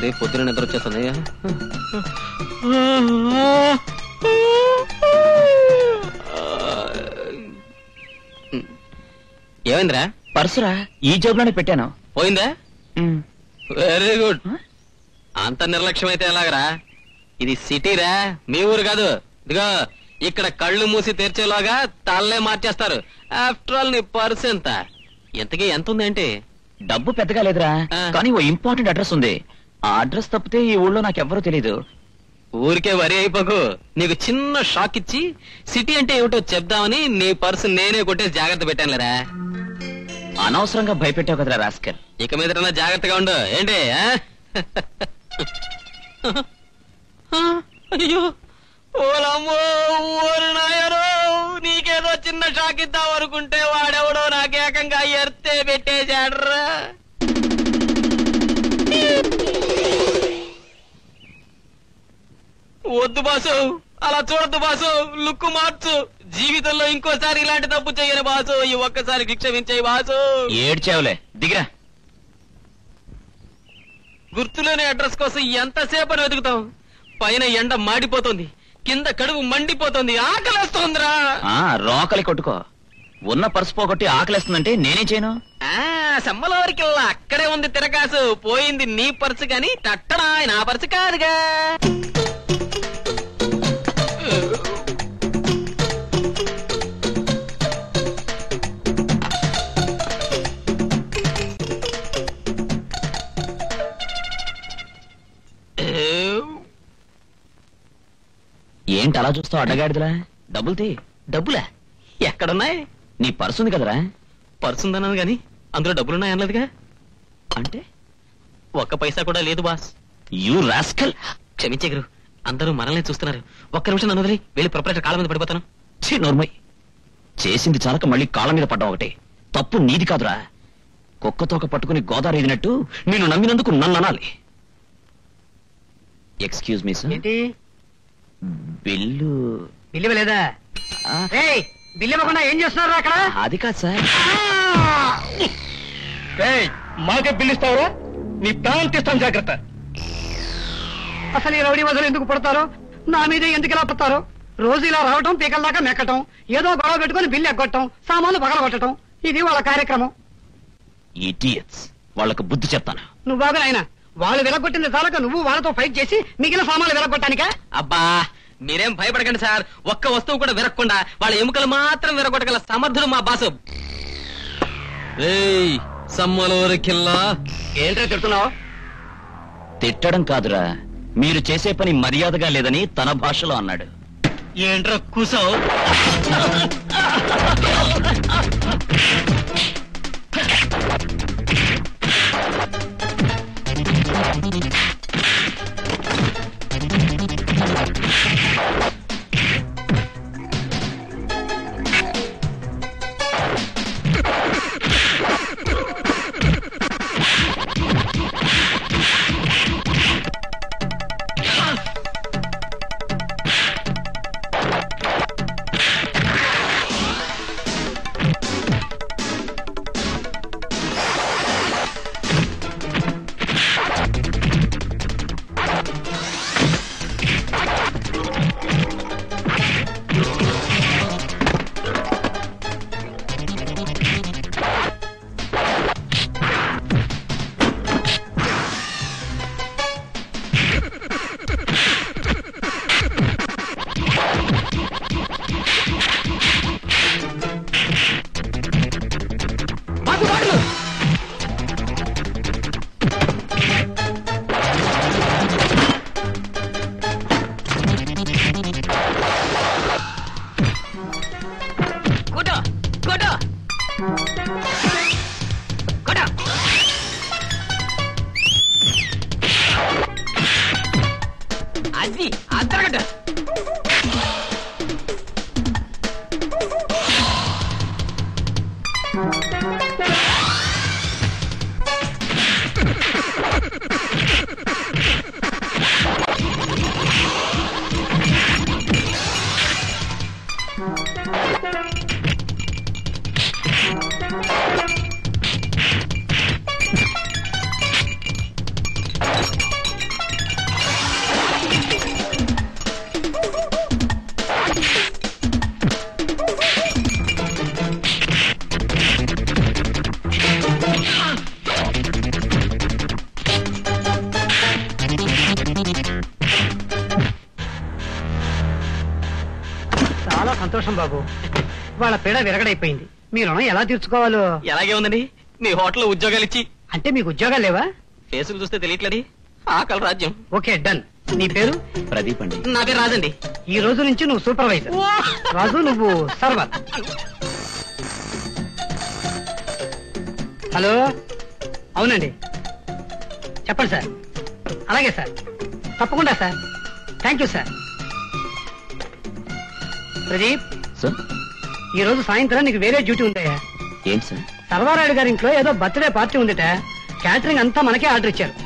అది పొద్దున నిద్ర వచ్చేస్తుంది. ఏమైందిరా? పర్సురా, ఈ జేబులోనే పెట్టాను. పోయిందా? Very good. అంత నిర్లక్ష్యం అయితే ఎలాగరా? ఇది సిటీరా, మీ ఊరు కాదు. ఇదిగో ఇక్కడ కళ్ళు మూసి తెరిచేలాగా తల్లే మార్చేస్తారు. ఆఫ్టర్ ఆల్ నీ పర్స్ ఎంత? ఎంతకీ ఎంత ఉంది ఏంటి? డబ్బు పెద్దగా లేదురా, కానీ ఓ ఇంపార్టెంట్ అడ్రస్ ఉంది. ఆ అడ్రస్ తప్పితే ఈ ఊళ్ళో నాకెవ్వరూ తెలీదు. ఊరికే వరి అయిపోకు. నీకు చిన్న షాక్ ఇచ్చి సిటీ అంటే ఏమిటో చెప్దామని నీ పర్సు నేనే కొట్టేసి జాగ్రత్త పెట్టాను లేరా. అనవసరంగా భయపెట్టావు కదరా రాస్కర్. ఇక మీద జాగ్రత్తగా ఉండు. ఏంటి? అయ్యో ఓలమ్మో, ఓరు నాయనో, నీకేదో చిన్న షాక్ ఇద్దాం అనుకుంటే వాడెవడో నాకేకంగా ఎర్తే పెట్టేశాడ్రా. వద్దు బాసు, అలా చూడద్దు బాసు, లుక్కు మార్చు. జీవితంలో ఇంకోసారి ఇలాంటి తప్పు చెయ్యను బాసు. ఈ ఒక్కసారి క్షమించేయి బాసు. ఏడ్చావులే, దిగిరా. గుర్తులేని అడ్రస్ కోసం ఎంతసేపని వెతుకుతాం? పైన ఎండ మాడిపోతుంది, కింద కడుపు మండిపోతుంది, ఆకలేస్తోందిరా. రోకలి కొట్టుకో. ఉన్న పర్సు పోగొట్టి ఆకలేస్తుందంటే నేనేం చేయను? సమ్మలోరికిల్లా అక్కడే ఉంది తిరకాసు. పోయింది నీ పర్సు గాని తట్టడా నా పర్సు కాదుగా. ఏంటి అలా చూస్తావు అడ్డగాడిదలా? డబ్బులు తీ. డబ్బులా? ఎక్కడున్నాయి? నీ పర్సు ఉంది కదరా. పర్సు ఉందన్నాను గాని అందులో డబ్బులున్నాయి అనలేదుగా. అంటే ఒక్క పైసా కూడా లేదు బాస్. You rascal. క్షమించే గురు, అందరూ మనల్ని చూస్తున్నారు. ఒక్క నిమిషం నన్ను వదిలి వెళ్ళి ప్రొపరేటర్ కాళ్ళ మీద పడిపోతాను. నోర్మయ్. చేసింది చాలక మళ్ళీ కాళ్ళ మీద పడ్డా ఒకటే. తప్పు నీది కాదురా. కుక్కతోక పట్టుకుని గోదావరి ఎదినట్టు నేను నమ్మినందుకు నన్ను అనాలి. Excuse me sir. బిల్లు లేదా? బిల్లు ఇవ్వకుండా ఏం చేస్తున్నారు అక్కడ? అది కాదు సార్. మాకే బిల్లు ఇస్తావరా? నీ ప్రాణం తీస్తాను, జాగ్రత్త. అసలు ఈ రౌడీ వదలు ఎందుకు పడతారో, నా మీద ఎందుకు ఇలా పడతారో? రోజు ఇలా రావటం, పీకల దాకా మెక్కటం, ఏదో గొడవ పెట్టుకుని బిల్లు ఎగ్గొట్టడం, సామాన్లు పగలగొట్టడం, ఇది వాళ్ళ కార్యక్రమం. ఇడియట్స్. వాళ్ళకు బుద్ధి చెప్తాను. నువ్వు బాగా ఆయన వాళ్ళు వెలగొట్టింది చాలక నువ్వు వాళ్ళతో ఫైట్ చేసి మిగిలిన సామాన్లు వెలగొట్టానికా? అబ్బా మీరేం భయపడకండి సార్. ఒక్క వస్తువు కూడా విరగకుండా వాళ్ళ ఎముకలు మాత్రం విరగొట్టగల సమర్థుడు మా బాసు. సమ్మలోరికిల్లా. ఏంటో తిడుతున్నావు? తిట్టడం కాదురా, మీరు చేసే పని మర్యాదగా లేదని తన భాషలో అన్నాడు. ఏంట్రా కూసావు? అది అద్దరగడ్డ. చాలా సంతోషం బాబు. వాళ్ళ పీడ విరగడైపోయింది. మీ రుణం ఎలా తీర్చుకోవాలో. ఎలాగే ఉందండి మీ హోటల్లో ఉద్యోగాలు ఇచ్చి. అంటే మీకు ఉద్యోగాలు లేవా? ఫేసులు చూస్తే తెలియట్లేదు. ఆకలి రాజ్యం. Okay, done. నీ పేరు? ప్రదీప్ అండి. నా పేరు రాజండి. ఈ రోజు నుంచి నువ్వు సూపర్వైజర్. రాజు నువ్వు సర్వర్. హలో, అవునండి, చెప్పండి సార్. అలాగే సార్, తప్పకుండా sir. Thank you sir. Pradeep, sir ఈ రోజు సాయంత్రం నీకు వేరే డ్యూటీ ఉందయ్యా. ఏంటి సార్? సర్వారాయుడు గారి ఇంట్లో ఏదో బర్త్డే పార్టీ ఉందిట. క్యాటరింగ్ అంతా మనకే ఆర్డర్ ఇచ్చారు.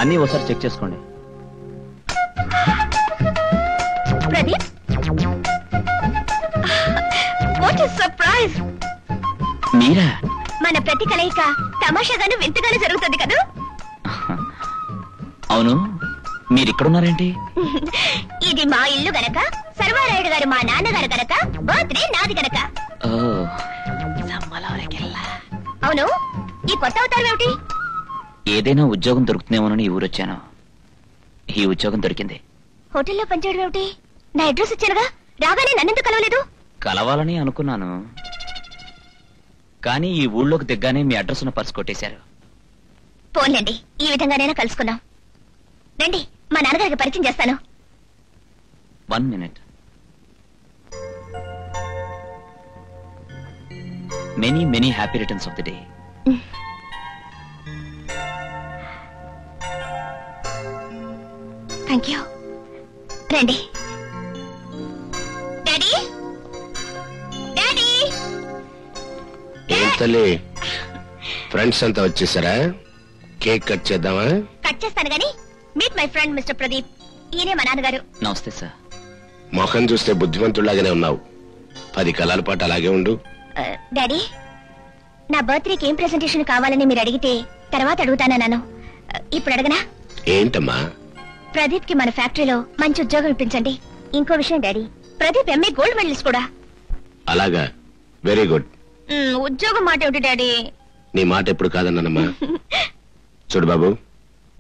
అన్నీ ఒకసారి చెక్ చేసుకోండి. Pradeep, what is surprise! మీరా? మన ప్రతి కలయిక తమాషాగాను వింతగాను జరుగుతుంది కదా. అవును, మీరు ఇక్కడున్నారేంటి? ఇది మా ఇల్లు గనక, సర్వారాయుడు గారు మా నాన్నగారు గనక, బర్త్డే నాది గనక. అవును, ఈ కొత్త అవతారం ఏమిటి? ఏదైనా ఉద్యోగం దొరుకుతుందేమోనని ఈ ఊరొచ్చాను. ఈ ఉద్యోగం దొరికింది. హోటల్లో పనిచేయడం ఏమిటి? నా అడ్రస్ ఇచ్చానుగా, రాగానే నన్నెందుకు కలవలేదు? కలవాలని అనుకున్నాను, కానీ ఈ ఊళ్ళోకి దిగ్గానే మీ అడ్రస్ ఉన్న పర్స్ కొట్టేశారు. పోన్లేండి, ఈ విధంగానైనా కలుసుకున్నాం. రండి, మా నాన్నగారికి పరిచయం చేస్తాను. 1 minute. Many happy returns of the day. Thank you. రండి. Daddy, daddy. ఏం తల్లి, ఫ్రెండ్స్ అంతా వచ్చేసారా? కేక్ కట్ చేద్దామా? కట్ చేస్తాను గాని, meet my friend mister Pradeep. ఈయనే మా నాన్నగారు. నమస్తే సార్. మొహం చూస్తే బుద్ధిమంతుల్లాగానే ఉన్నావు. 10 కాలాల పాటు అలాగే ఉండు. డాడీ, నా బర్త్డేకి ఏం ప్రెజెంటేషన్ కావాలని మీరు అడిగితే తర్వాత అడుగుతానన్నాను. ఇప్పుడు అడగనా? ఏంటమ్మా? ప్రదీప్ కి మన ఫ్యాక్టరీలో మంచి ఉద్యోగం ఇప్పించండి. ఇంకో విషయం daddy, Pradeep MA gold medalist కూడా. అలాగా, వెరీ గుడ్. ఉద్యోగం మాట ఏమిటి డాడీ? నీ మాట ఎప్పుడు కాదన్నానమ్మా. చూడు బాబు,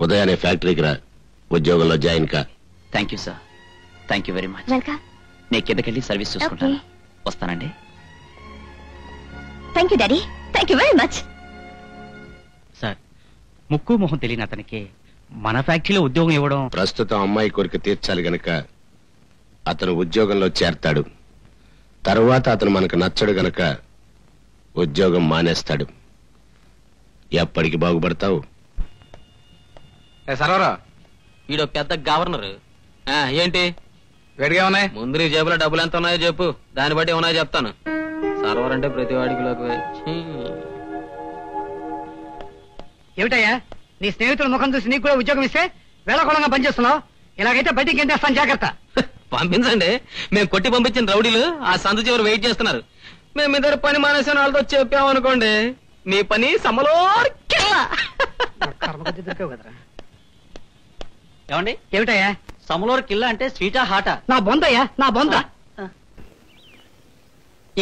ఉదయాన్నే ఫ్యాక్టరీకి రా, ఉద్యోగంలో జాయిన్ కా. Thank you sir. Thank you very much. Welcome. నేను కిందకెళ్ళి సర్వీస్ చూసుకుంటాను. వస్తానండి. Thank you daddy. Thank you very much. Sir, ముక్కు మొహం తెలియని అతనికి మన ఫ్యాక్టరీలో ఉద్యోగం ఇవ్వడం. ప్రస్తుతం అమ్మాయి కోరిక తీర్చాలి గనక అతను ఉద్యోగంలో చేరతాడు. తర్వాత అతను మనకు నచ్చడు గనక ఉద్యోగం మానేస్తాడు. ఎప్పటికి బాగుపడతావు? సర్వరా, ఈడో పెద్ద గవర్నర్. ఏంటి వేడిగా ఉన్నాయి? ముందు నీ జేబులో డబ్బులు ఎంత ఉన్నాయో చెప్పు, దాన్ని బట్టి ఏమన్నాయో చెప్తాను. సర్వర్ అంటే ప్రతి వాడికి ఏమిటయ్యా, నీ స్నేహితుల ముఖం చూసి నీకు కూడా ఉద్యోగం ఇస్తే వేళకోళంగా పనిచేస్తున్నావు. ఇలాగైతే బయటికి ఎంతేస్తాను, జాగ్రత్త. పంపించండి. మేము కొట్టి పంపించిన రౌడీలు ఆ సందు చివరి వెయిట్ చేస్తున్నారు. మేము ఇద్దరు పని మానేసిన వాళ్ళతో చెప్పామనుకోండి, మీ పని సమలో. ఏమండి, ఏమిటయ్యా? సమలోర్ కిల్లా అంటే స్వీటా హాటా? నా బొందయ్యా, నా బొంద.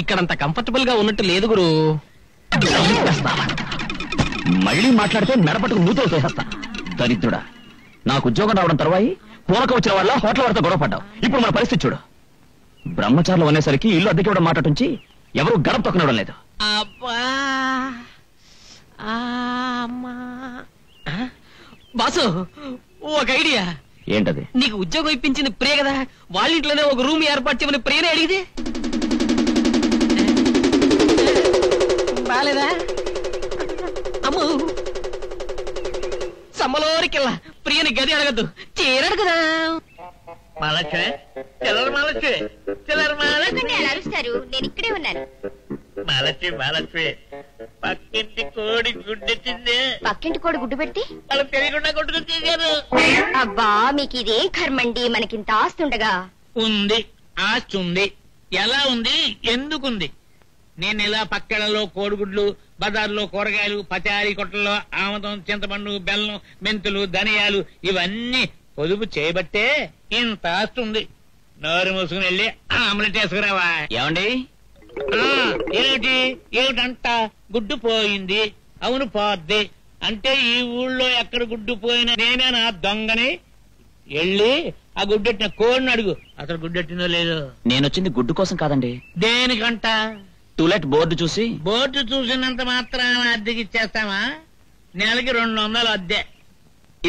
ఇక్కడంత కంఫర్టబుల్ గా ఉన్నట్టు లేదు గురు. మళ్ళీ మాట్లాడితే మెడపట్టుకు మూతలు చేసేస్తా. దరిద్రుడా, నాకు ఉద్యోగం రావడం తర్వాయి పూలక వచ్చిన వాళ్ళ హోటల్ వారితో గొడవ పడ్డావు. ఇప్పుడు మన పరిస్థితి చూడు. బ్రహ్మచారులు అనేసరికి ఇల్లు అద్దెకి ఇవ్వడం మాట నుంచి ఎవరు గడప తొక్కనివ్వడం లేదు. బాసు, ఒక ఐడియా. ఏంటది? నీకు ఉద్యోగం ఇప్పించింది ప్రియ కదా, వాళ్ళ ఇంట్లోనే ఒక రూమ్ ఏర్పాటు చేయమని ప్రియనే అడిగితే బాలేదా? అమ్ము, సమ్మలోరికెళ్ళా ప్రియని గది అడగద్దు, చీరడు కదా. మాలక్ష్మి, చిల్లర మాలక్ష్మి, చిల్లర మాలక్ష్మి. అరుస్తారు, నేను ఇక్కడే ఉన్నాను. మాలక్ష్మి, మాలక్ష్మి, పక్కింటి కోడి గుడ్డెట్టింది. పక్కింటి కోడి గుడ్డు పెడితే వాళ్ళు తెలియకుండా కొట్టుకుని తీశారు. అబ్బా, మీకు ఇదేం కర్మండి, మనకింత ఆస్తుండగా. ఉంది, ఆస్తి ఉంది. ఎలా ఉంది, ఎందుకుంది? నేను ఇలా పక్కలలో కోడిగుడ్లు, బజార్లో కూరగాయలు, పచారీ కొట్టల్లో ఆమదం, చింతపండు, బెల్లం, మెంతులు, ధనియాలు ఇవన్నీ పొదుపు చేయబట్టే ఇంత ఆస్తుంది. నోరు మూసుకుని వెళ్ళి ఆమ్లెట్ వేసుకురావా. ఏమండి? ఏమిటి ఏమిటంట? గుడ్డు పోయింది. అవును, పోద్ది. అంటే ఈ ఊళ్ళో ఎక్కడ గుడ్డు పోయినా నేనే నా దొంగని. వెళ్ళి ఆ గుడ్డెట్టిన కోడిని అడుగు, అసలు గుడ్డెట్టినో లేదో. నేనొచ్చింది గుడ్డు కోసం కాదండి. దేనికంట? టూలెట్ బోర్డు చూసి. బోర్డు చూసినంత మాత్రాన అద్దెకి ఇచ్చేస్తామా? నెలకి 200 అద్దె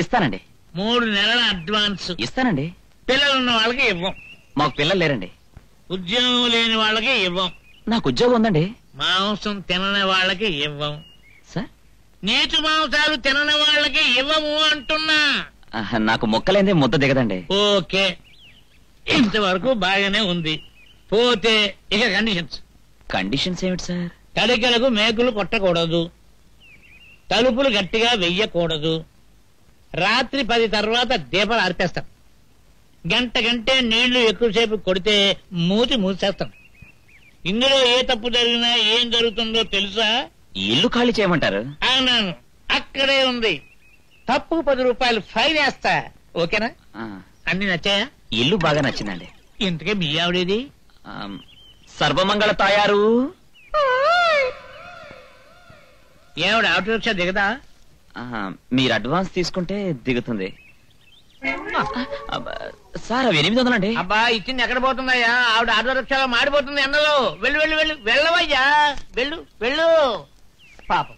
ఇస్తానండి. 3 నెలల అడ్వాన్స్ ఇస్తానండి. పిల్లలున్న వాళ్ళకి ఇవ్వం. మాకు పిల్లలు లేరండి. ఉద్యోగం లేని వాళ్ళకి ఇవ్వం. నాకు ఉద్యోగం ఉందండి. మాంసం తినని వాళ్ళకి ఇవ్వం. సార్, నీచు మాంసాలు తినని వాళ్ళకి ఇవ్వము అంటున్నా. నాకు మొక్కలేందే ముద్ద దిగదండి. ఓకే, ఇంతవరకు బాగానే ఉంది. పోతే ఇక కండిషన్స్. కండిషన్స్ ఏమిటి సార్? తడికలకు మేకులు కొట్టకూడదు, తలుపులు గట్టిగా వెయ్యకూడదు, రాత్రి 10 తర్వాత దీపాలు ఆర్పేస్తాం, గంటే నీళ్లు ఎక్కువసేపు కొడితే మూతి మూసేస్తాం. ఇందులో ఏ తప్పు జరిగినా ఏం జరుగుతుందో తెలుసా? ఇల్లు ఖాళీ చేయమంటారు? అన్నాను, అక్కడే ఉంది. తప్పు 10 రూపాయలు ఫైన్ వేస్తా. ఓకేనా? అన్ని నచ్చాయా? ఇల్లు బాగా నచ్చిందండి. ఇంతకే మీ ఆవిడేది? సర్వమంగళ తాయారు. ఏవిడ ఆటో రిక్షా దిగదా? మీరు అడ్వాన్స్ తీసుకుంటే దిగుతుంది. సార్, అవి 800 అండి. అబ్బా, ఇచ్చింది ఎక్కడ పోతుందయ్యా? ఆవిడ ఆటో రిక్షాలో మాడిపోతుంది ఎండలో. వెళ్ళు వెళ్ళు వెళ్ళు, వెళ్ళవయ్యా, వెళ్ళు వెళ్ళు. పాపం